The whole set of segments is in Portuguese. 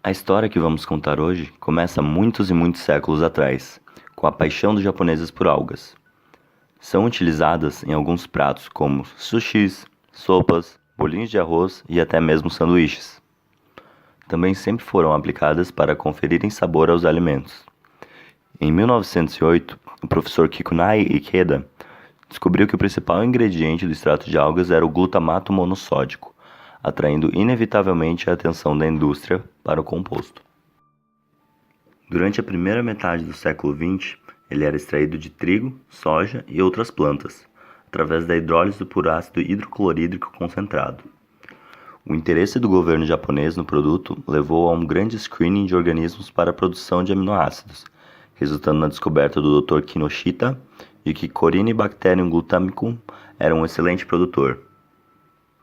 A história que vamos contar hoje começa muitos e muitos séculos atrás, com a paixão dos japoneses por algas. São utilizadas em alguns pratos como sushis, sopas, bolinhos de arroz e até mesmo sanduíches. Também sempre foram aplicadas para conferirem sabor aos alimentos. Em 1908, o professor Kikunai Ikeda descobriu que o principal ingrediente do extrato de algas era o glutamato monossódico, atraindo inevitavelmente a atenção da indústria para o composto. Durante a primeira metade do século XX, ele era extraído de trigo, soja e outras plantas, através da hidrólise por ácido hidroclorídrico concentrado. O interesse do governo japonês no produto levou a um grande screening de organismos para a produção de aminoácidos, resultando na descoberta do Dr. Kinoshita de que Corynebacterium glutamicum era um excelente produtor.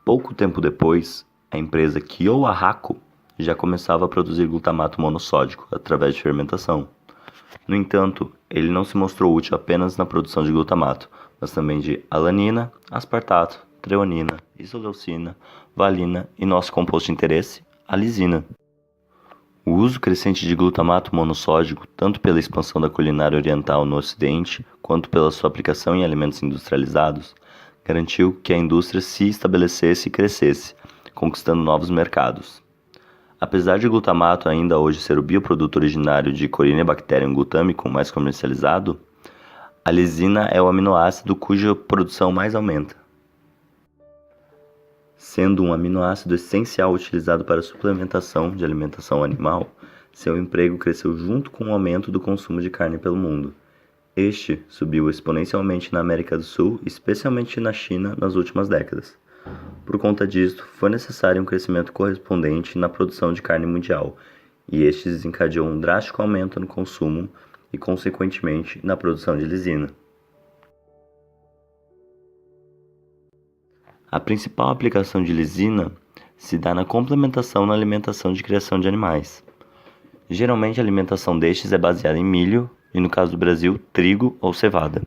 Pouco tempo depois, a empresa Kyowa Hakko já começava a produzir glutamato monossódico através de fermentação. No entanto, ele não se mostrou útil apenas na produção de glutamato, mas também de alanina, aspartato, treonina, isoleucina, valina e nosso composto de interesse, a lisina. O uso crescente de glutamato monossódico, tanto pela expansão da culinária oriental no Ocidente, quanto pela sua aplicação em alimentos industrializados, garantiu que a indústria se estabelecesse e crescesse, conquistando novos mercados. Apesar de glutamato ainda hoje ser o bioproduto originário de Corynebacterium glutamicum mais comercializado, a lisina é o aminoácido cuja produção mais aumenta. Sendo um aminoácido essencial utilizado para a suplementação de alimentação animal, seu emprego cresceu junto com o aumento do consumo de carne pelo mundo. Este subiu exponencialmente na América do Sul, especialmente na China, nas últimas décadas. Por conta disto, foi necessário um crescimento correspondente na produção de carne mundial, e este desencadeou um drástico aumento no consumo e, consequentemente, na produção de lisina. A principal aplicação de lisina se dá na complementação na alimentação de criação de animais. Geralmente a alimentação destes é baseada em milho e, no caso do Brasil, trigo ou cevada.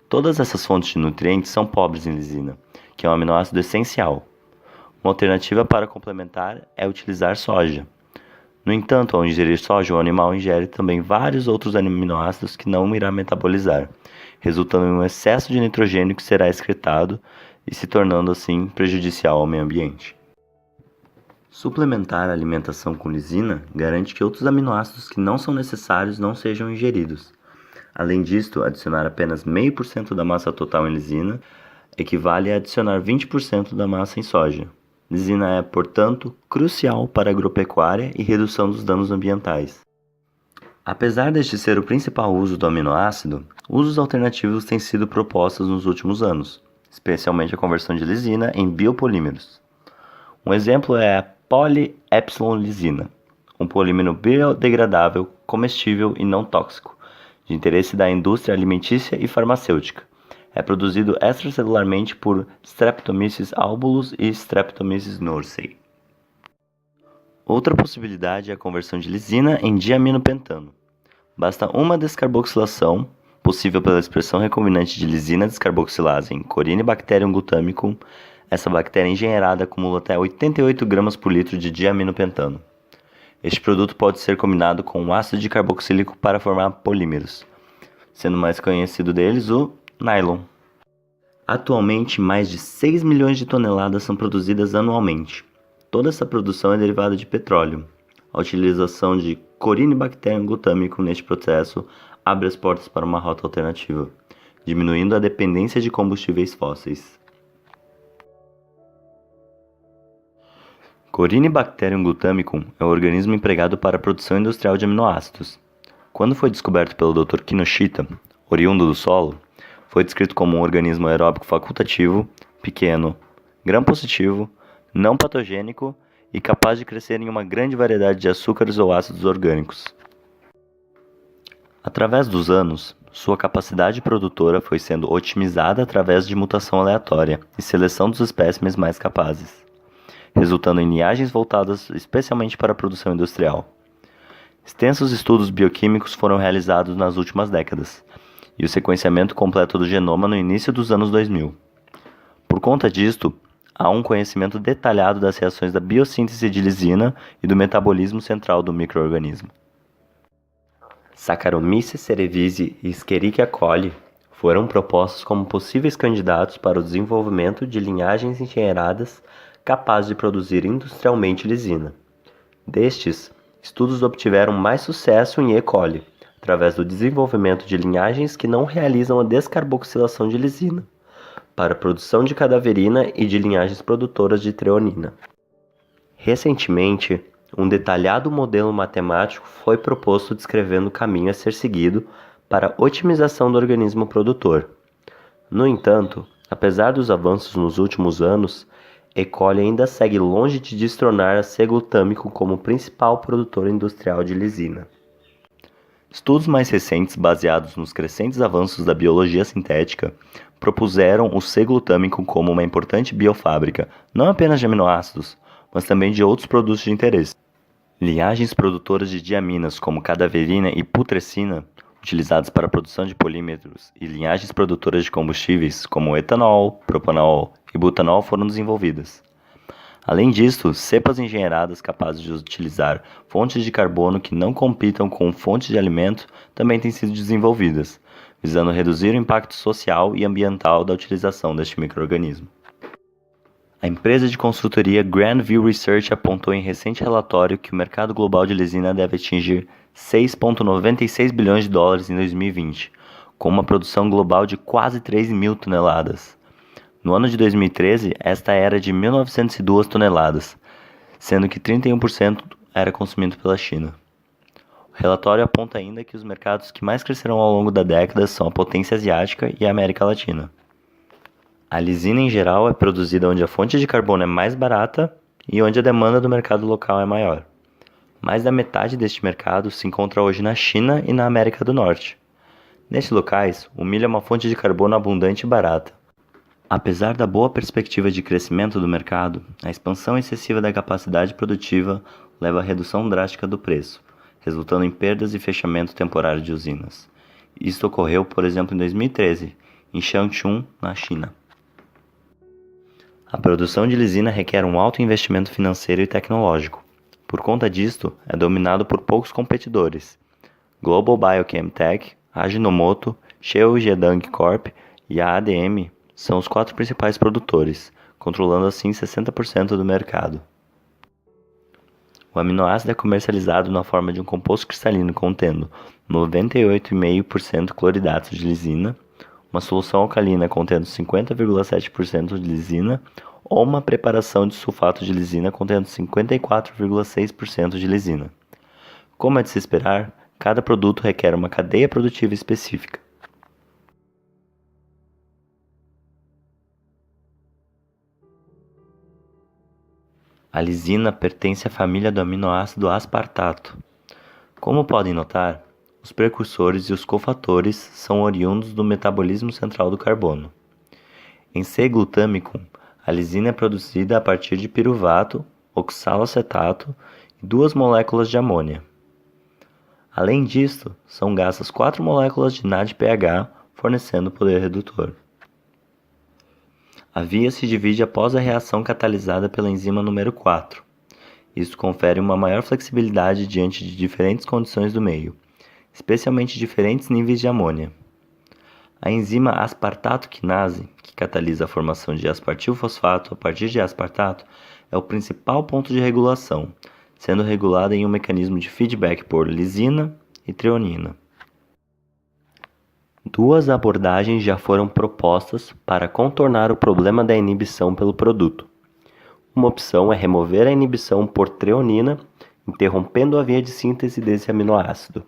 Todas essas fontes de nutrientes são pobres em lisina, que é um aminoácido essencial. Uma alternativa para complementar é utilizar soja. No entanto, ao ingerir soja, o animal ingere também vários outros aminoácidos que não irá metabolizar, resultando em um excesso de nitrogênio que será excretado e se tornando assim prejudicial ao meio ambiente. Suplementar a alimentação com lisina garante que outros aminoácidos que não são necessários não sejam ingeridos. Além disto, adicionar apenas 0,5% da massa total em lisina equivale a adicionar 20% da massa em soja. Lisina é, portanto, crucial para a agropecuária e redução dos danos ambientais. Apesar deste ser o principal uso do aminoácido, usos alternativos têm sido propostos nos últimos anos, especialmente a conversão de lisina em biopolímeros. Um exemplo é a poliepsilonlisina, um polímero biodegradável, comestível e não tóxico, de interesse da indústria alimentícia e farmacêutica. É produzido extracelularmente por Streptomyces albulus e Streptomyces norsei. Outra possibilidade é a conversão de lisina em diaminopentano. Basta uma descarboxilação, possível pela expressão recombinante de lisina descarboxilase em Corynebacterium glutamicum. Essa bactéria engenheirada acumula até 88 gramas por litro de diaminopentano. Este produto pode ser combinado com o ácido carboxílico para formar polímeros, sendo mais conhecido deles o nylon. Atualmente, mais de 6 milhões de toneladas são produzidas anualmente. Toda essa produção é derivada de petróleo. A utilização de Corynebacterium glutamicum neste processo abre as portas para uma rota alternativa, diminuindo a dependência de combustíveis fósseis. Corynebacterium glutamicum é o organismo empregado para a produção industrial de aminoácidos. Quando foi descoberto pelo Dr. Kinoshita, oriundo do solo, foi descrito como um organismo aeróbico facultativo, pequeno, gram-positivo, não patogênico e capaz de crescer em uma grande variedade de açúcares ou ácidos orgânicos. Através dos anos, sua capacidade produtora foi sendo otimizada através de mutação aleatória e seleção dos espécimes mais capazes, resultando em linhagens voltadas especialmente para a produção industrial. Extensos estudos bioquímicos foram realizados nas últimas décadas, e o sequenciamento completo do genoma no início dos anos 2000. Por conta disto, há um conhecimento detalhado das reações da biossíntese de lisina e do metabolismo central do micro-organismo. Saccharomyces cerevisiae e Escherichia coli foram propostos como possíveis candidatos para o desenvolvimento de linhagens engenheiradas capazes de produzir industrialmente lisina. Destes, estudos obtiveram mais sucesso em E. coli, através do desenvolvimento de linhagens que não realizam a descarboxilação de lisina, para a produção de cadaverina e de linhagens produtoras de treonina. Recentemente, um detalhado modelo matemático foi proposto descrevendo o caminho a ser seguido para a otimização do organismo produtor. No entanto, apesar dos avanços nos últimos anos, E. coli ainda segue longe de destronar a C. glutâmico como principal produtor industrial de lisina. Estudos mais recentes, baseados nos crescentes avanços da biologia sintética, propuseram o C. glutâmico como uma importante biofábrica, não apenas de aminoácidos, mas também de outros produtos de interesse. Linhagens produtoras de diaminas como cadaverina e putrescina, utilizadas para a produção de polímeros, e linhagens produtoras de combustíveis como etanol, propanol e butanol foram desenvolvidas. Além disso, cepas engenheiradas capazes de utilizar fontes de carbono que não compitam com fontes de alimento também têm sido desenvolvidas, visando reduzir o impacto social e ambiental da utilização deste micro-organismo. A empresa de consultoria Grandview Research apontou em recente relatório que o mercado global de lisina deve atingir 6,96 bilhões de dólares em 2020, com uma produção global de quase 3 mil toneladas. No ano de 2013, esta era de 1.902 toneladas, sendo que 31% era consumido pela China. O relatório aponta ainda que os mercados que mais crescerão ao longo da década são a potência asiática e a América Latina. A lisina em geral é produzida onde a fonte de carbono é mais barata e onde a demanda do mercado local é maior. Mais da metade deste mercado se encontra hoje na China e na América do Norte. Nestes locais, o milho é uma fonte de carbono abundante e barata. Apesar da boa perspectiva de crescimento do mercado, a expansão excessiva da capacidade produtiva leva à redução drástica do preço, resultando em perdas e fechamento temporário de usinas. Isto ocorreu, por exemplo, em 2013, em Changchun, na China. A produção de lisina requer um alto investimento financeiro e tecnológico. Por conta disto, é dominado por poucos competidores. Global Biochem Tech, Ajinomoto, Shell Zhejiang Corp e a ADM são os 4 principais produtores, controlando assim 60% do mercado. O aminoácido é comercializado na forma de um composto cristalino contendo 98,5% cloridato de lisina, uma solução alcalina contendo 50,7% de lisina ou uma preparação de sulfato de lisina contendo 54,6% de lisina. Como é de se esperar, cada produto requer uma cadeia produtiva específica. A lisina pertence à família do aminoácido aspartato. Como podem notar, os precursores e os cofatores são oriundos do metabolismo central do carbono. Em C. glutâmico, a lisina é produzida a partir de piruvato, oxaloacetato e 2 moléculas de amônia. Além disto, são gastas 4 moléculas de NADPH, fornecendo poder redutor. A via se divide após a reação catalisada pela enzima número 4. Isso confere uma maior flexibilidade diante de diferentes condições do meio, especialmente diferentes níveis de amônia. A enzima aspartato quinase, que catalisa a formação de aspartilfosfato a partir de aspartato, é o principal ponto de regulação, sendo regulada em um mecanismo de feedback por lisina e treonina. 2 abordagens já foram propostas para contornar o problema da inibição pelo produto. Uma opção é remover a inibição por treonina, interrompendo a via de síntese desse aminoácido.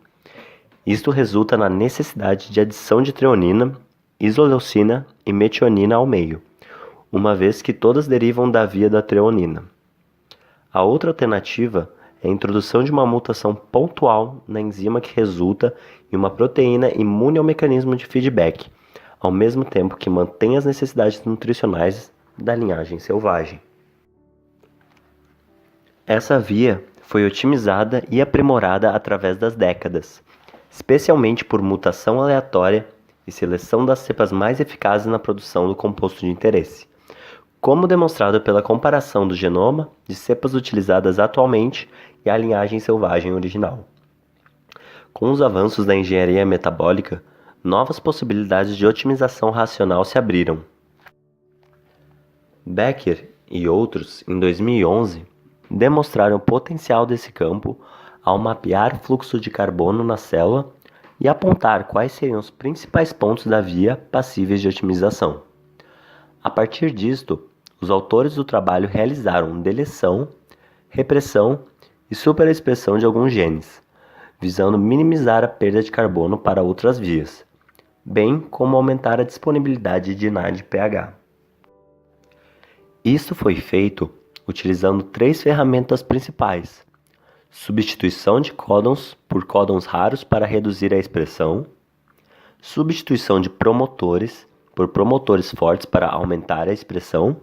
Isto resulta na necessidade de adição de treonina, isoleucina e metionina ao meio, uma vez que todas derivam da via da treonina. A outra alternativa é a introdução de uma mutação pontual na enzima que resulta em uma proteína imune ao mecanismo de feedback, ao mesmo tempo que mantém as necessidades nutricionais da linhagem selvagem. Essa via foi otimizada e aprimorada através das décadas, especialmente por mutação aleatória e seleção das cepas mais eficazes na produção do composto de interesse. como demonstrado pela comparação do genoma de cepas utilizadas atualmente e a linhagem selvagem original. Com os avanços da engenharia metabólica, novas possibilidades de otimização racional se abriram. Becker e outros, em 2011, demonstraram o potencial desse campo ao mapear o fluxo de carbono na célula e apontar quais seriam os principais pontos da via passíveis de otimização. A partir disto, os autores do trabalho realizaram deleção, repressão e superexpressão de alguns genes, visando minimizar a perda de carbono para outras vias, bem como aumentar a disponibilidade de NADPH. Isso foi feito utilizando 3 ferramentas principais: substituição de códons por códons raros para reduzir a expressão, substituição de promotores por promotores fortes para aumentar a expressão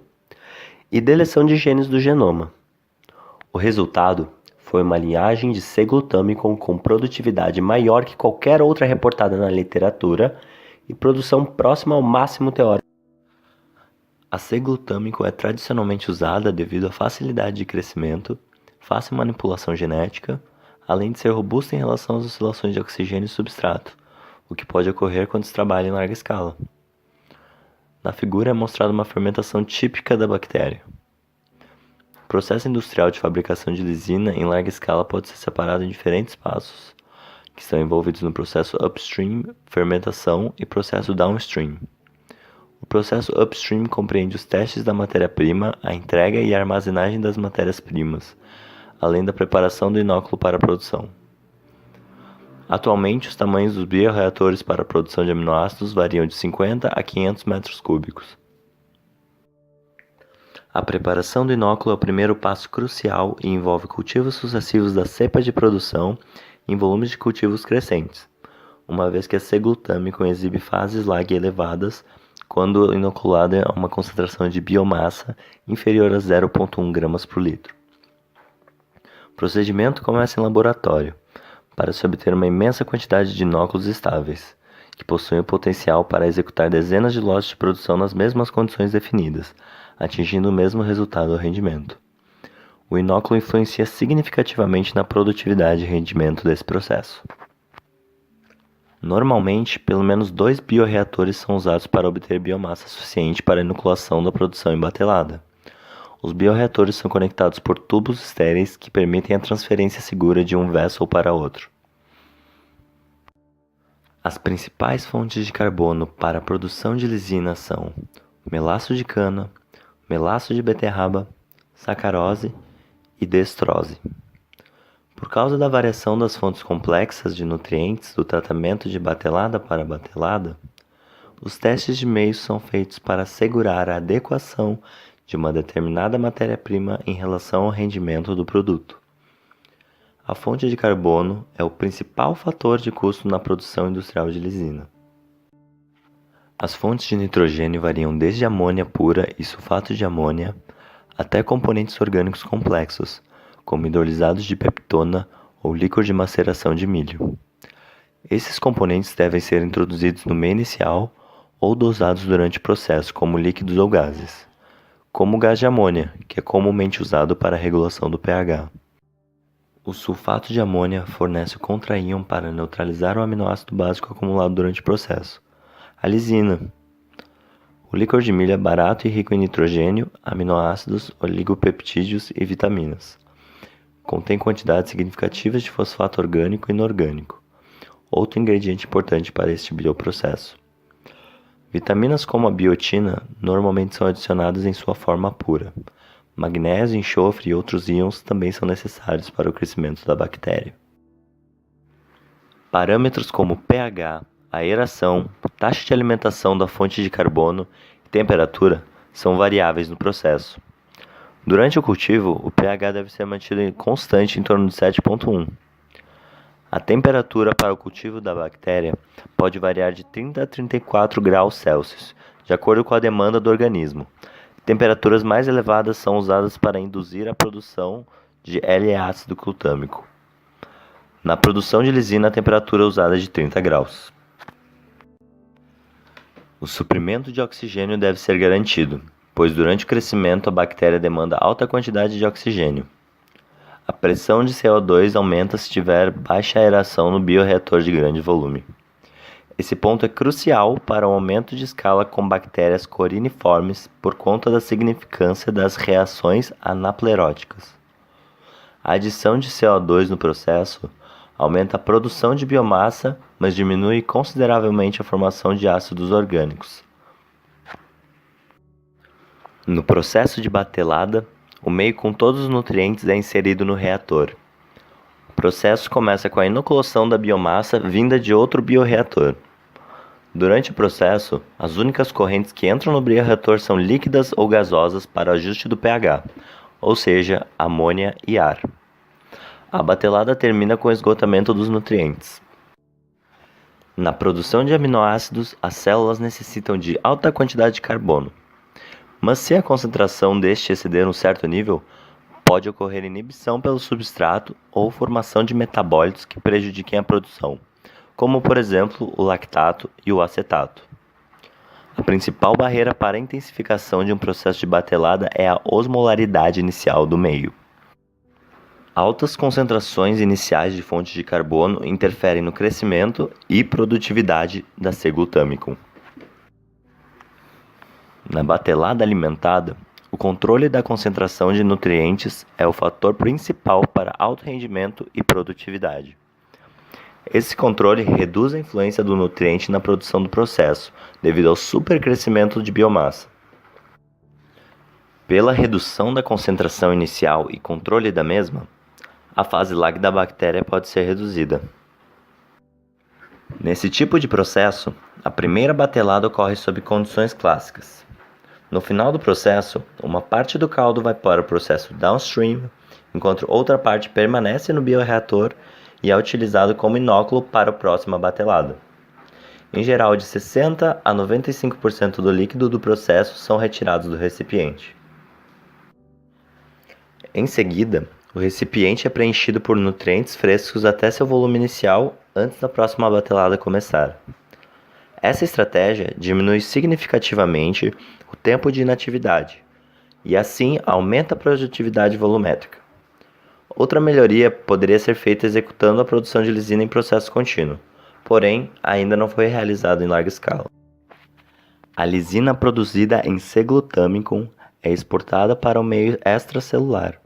e deleção de genes do genoma. O resultado foi uma linhagem de C-glutâmico com produtividade maior que qualquer outra reportada na literatura e produção próxima ao máximo teórico. A C-glutâmico é tradicionalmente usada devido à facilidade de crescimento, fácil manipulação genética, além de ser robusta em relação às oscilações de oxigênio e substrato, o que pode ocorrer quando se trabalha em larga escala. Na figura é mostrada uma fermentação típica da bactéria. O processo industrial de fabricação de lisina em larga escala pode ser separado em diferentes passos, que estão envolvidos no processo upstream, fermentação e processo downstream. O processo upstream compreende os testes da matéria-prima, a entrega e a armazenagem das matérias-primas, além da preparação do inóculo para a produção. Atualmente, os tamanhos dos bioreatores para a produção de aminoácidos variam de 50 a 500 metros cúbicos. A preparação do inóculo é o primeiro passo crucial e envolve cultivos sucessivos da cepa de produção em volumes de cultivos crescentes, uma vez que a C-glutâmico exibe fases lag elevadas quando inoculada a uma concentração de biomassa inferior a 0,1 gramas por litro. O procedimento começa em laboratório, para se obter uma imensa quantidade de inóculos estáveis, que possuem o potencial para executar dezenas de lotes de produção nas mesmas condições definidas, atingindo o mesmo resultado ou rendimento. O inóculo influencia significativamente na produtividade e rendimento desse processo. Normalmente, pelo menos 2 bioreatores são usados para obter biomassa suficiente para a inoculação da produção embatelada. Os bioreatores são conectados por tubos estéreis que permitem a transferência segura de um vessel para outro. As principais fontes de carbono para a produção de lisina são melaço de cana, melaço de beterraba, sacarose e destrose. Por causa da variação das fontes complexas de nutrientes do tratamento de batelada para batelada, os testes de meios são feitos para assegurar a adequação de uma determinada matéria-prima em relação ao rendimento do produto. A fonte de carbono é o principal fator de custo na produção industrial de lisina. As fontes de nitrogênio variam desde amônia pura e sulfato de amônia até componentes orgânicos complexos, como hidrolisados de peptona ou líquor de maceração de milho. Esses componentes devem ser introduzidos no meio inicial ou dosados durante o processo como líquidos ou gases, como o gás de amônia, que é comumente usado para a regulação do pH. O sulfato de amônia fornece o contraíon para neutralizar o aminoácido básico acumulado durante o processo, a lisina. O líquor de milho é barato e rico em nitrogênio, aminoácidos, oligopeptídeos e vitaminas. Contém quantidades significativas de fosfato orgânico e inorgânico, outro ingrediente importante para este bioprocesso. Vitaminas como a biotina normalmente são adicionadas em sua forma pura. Magnésio, enxofre e outros íons também são necessários para o crescimento da bactéria. Parâmetros como pH, aeração, taxa de alimentação da fonte de carbono e temperatura são variáveis no processo. Durante o cultivo, o pH deve ser mantido constante em torno de 7,1. A temperatura para o cultivo da bactéria pode variar de 30 a 34 graus Celsius, de acordo com a demanda do organismo. Temperaturas mais elevadas são usadas para induzir a produção de L-ácido glutâmico. Na produção de lisina, a temperatura usada é de 30 graus. O suprimento de oxigênio deve ser garantido. pois durante o crescimento a bactéria demanda alta quantidade de oxigênio. A pressão de CO2 aumenta se tiver baixa aeração no bioreator de grande volume. Esse ponto é crucial para o aumento de escala com bactérias coriniformes por conta da significância das reações anapleróticas. A adição de CO2 no processo aumenta a produção de biomassa, mas diminui consideravelmente a formação de ácidos orgânicos. No processo de batelada, o meio com todos os nutrientes é inserido no reator. O processo começa com a inoculação da biomassa vinda de outro bioreator. Durante o processo, as únicas correntes que entram no bioreator são líquidas ou gasosas para ajuste do pH, ou seja, amônia e ar. A batelada termina com o esgotamento dos nutrientes. Na produção de aminoácidos, as células necessitam de alta quantidade de carbono. Mas se a concentração deste exceder um certo nível, pode ocorrer inibição pelo substrato ou formação de metabólitos que prejudiquem a produção, como por exemplo o lactato e o acetato. A principal barreira para a intensificação de um processo de batelada é a osmolaridade inicial do meio. Altas concentrações iniciais de fontes de carbono interferem no crescimento e produtividade da C. glutamicum. Na batelada alimentada, o controle da concentração de nutrientes é o fator principal para alto rendimento e produtividade. Esse controle reduz a influência do nutriente na produção do processo, devido ao supercrescimento de biomassa. Pela redução da concentração inicial e controle da mesma, a fase lag da bactéria pode ser reduzida. Nesse tipo de processo, a primeira batelada ocorre sob condições clássicas. No final do processo, uma parte do caldo vai para o processo downstream, enquanto outra parte permanece no bioreator e é utilizado como inóculo para a próxima batelada. Em geral, de 60% a 95% do líquido do processo são retirados do recipiente. Em seguida, o recipiente é preenchido por nutrientes frescos até seu volume inicial antes da próxima batelada começar. Essa estratégia diminui significativamente o tempo de inatividade e, assim, aumenta a produtividade volumétrica. Outra melhoria poderia ser feita executando a produção de lisina em processo contínuo, porém, ainda não foi realizado em larga escala. A lisina produzida em C. glutamicum é exportada para o meio extracelular,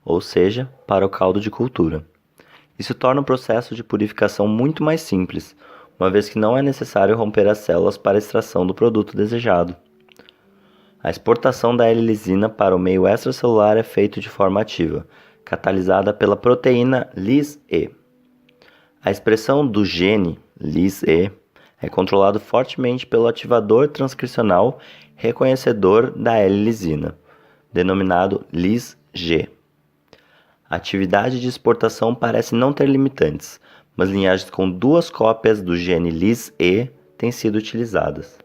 ou seja, para o caldo de cultura. Isso torna o processo de purificação muito mais simples, uma vez que não é necessário romper as células para a extração do produto desejado. A exportação da L-lisina para o meio extracelular é feita de forma ativa, catalisada pela proteína Lys-E. A expressão do gene Lys-E é controlado fortemente pelo ativador transcricional reconhecedor da L-lisina, denominado Lys-G. A atividade de exportação parece não ter limitantes, mas linhagens com duas cópias do gene Lys-E têm sido utilizadas.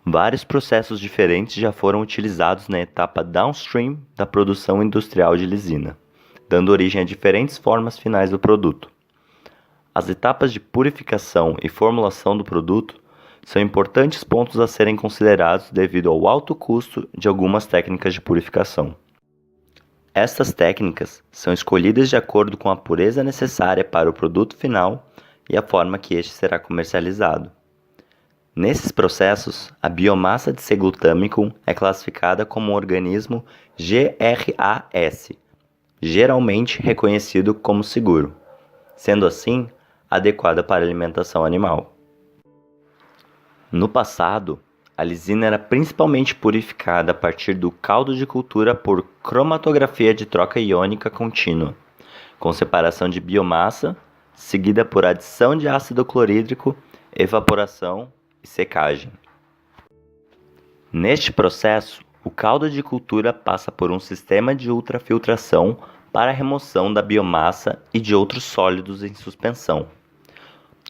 Vários processos diferentes já foram utilizados na etapa downstream da produção industrial de lisina, dando origem a diferentes formas finais do produto. As etapas de purificação e formulação do produto são importantes pontos a serem considerados devido ao alto custo de algumas técnicas de purificação. Estas técnicas são escolhidas de acordo com a pureza necessária para o produto final e a forma que este será comercializado. Nesses processos, a biomassa de C. glutamicum é classificada como um organismo GRAS, geralmente reconhecido como seguro, sendo assim, adequada para alimentação animal. No passado, a lisina era principalmente purificada a partir do caldo de cultura por cromatografia de troca iônica contínua, com separação de biomassa, seguida por adição de ácido clorídrico, evaporação e secagem. Neste processo, o caldo de cultura passa por um sistema de ultrafiltração para a remoção da biomassa e de outros sólidos em suspensão.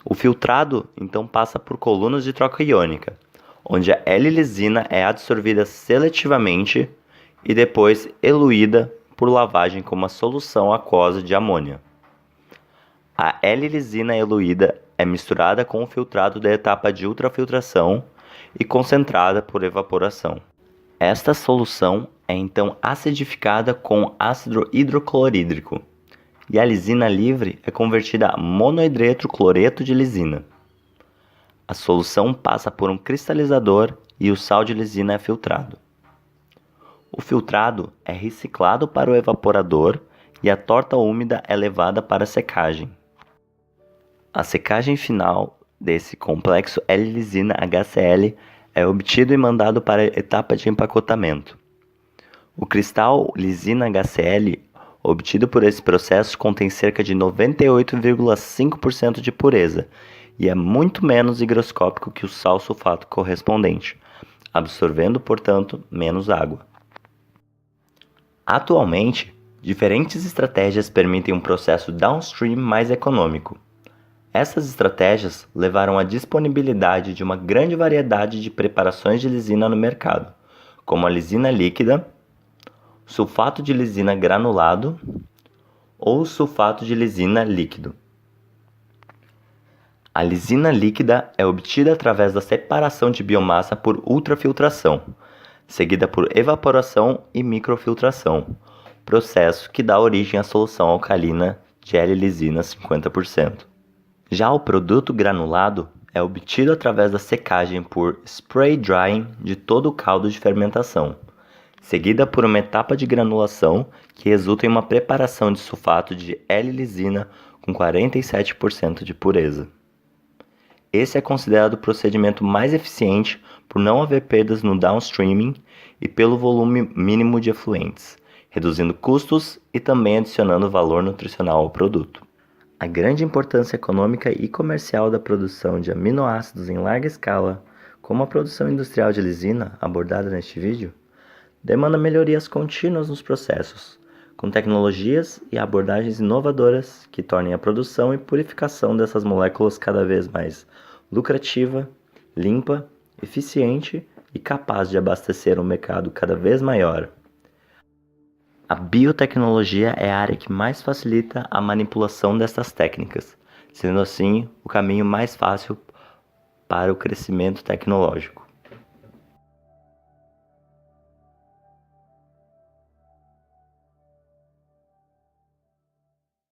O filtrado então passa por colunas de troca iônica, onde a L-lisina é absorvida seletivamente e depois eluída por lavagem com uma solução aquosa de amônia. A L-lisina eluída é misturada com o filtrado da etapa de ultrafiltração e concentrada por evaporação. Esta solução é então acidificada com ácido hidroclorídrico e a lisina livre é convertida a monohidreto cloreto de lisina. A solução passa por um cristalizador e o sal de lisina é filtrado. O filtrado é reciclado para o evaporador e a torta úmida é levada para a secagem. A secagem final desse complexo L-lisina HCl é obtido e mandado para a etapa de empacotamento. O cristal lisina HCl obtido por esse processo contém cerca de 98,5% de pureza e é muito menos higroscópico que o sal sulfato correspondente, absorvendo, portanto, menos água. Atualmente, diferentes estratégias permitem um processo downstream mais econômico. Essas estratégias levaram à disponibilidade de uma grande variedade de preparações de lisina no mercado, como a lisina líquida, sulfato de lisina granulado ou sulfato de lisina líquido. A lisina líquida é obtida através da separação de biomassa por ultrafiltração, seguida por evaporação e microfiltração, processo que dá origem à solução alcalina de L-lisina 50%. Já o produto granulado é obtido através da secagem por spray drying de todo o caldo de fermentação, seguida por uma etapa de granulação que resulta em uma preparação de sulfato de L-lisina com 47% de pureza. Esse é considerado o procedimento mais eficiente por não haver perdas no downstreaming e pelo volume mínimo de efluentes, reduzindo custos e também adicionando valor nutricional ao produto. A grande importância econômica e comercial da produção de aminoácidos em larga escala, como a produção industrial de lisina abordada neste vídeo, demanda melhorias contínuas nos processos, com tecnologias e abordagens inovadoras que tornem a produção e purificação dessas moléculas cada vez mais lucrativa, limpa, eficiente e capaz de abastecer um mercado cada vez maior. A biotecnologia é a área que mais facilita a manipulação destas técnicas, sendo assim o caminho mais fácil para o crescimento tecnológico.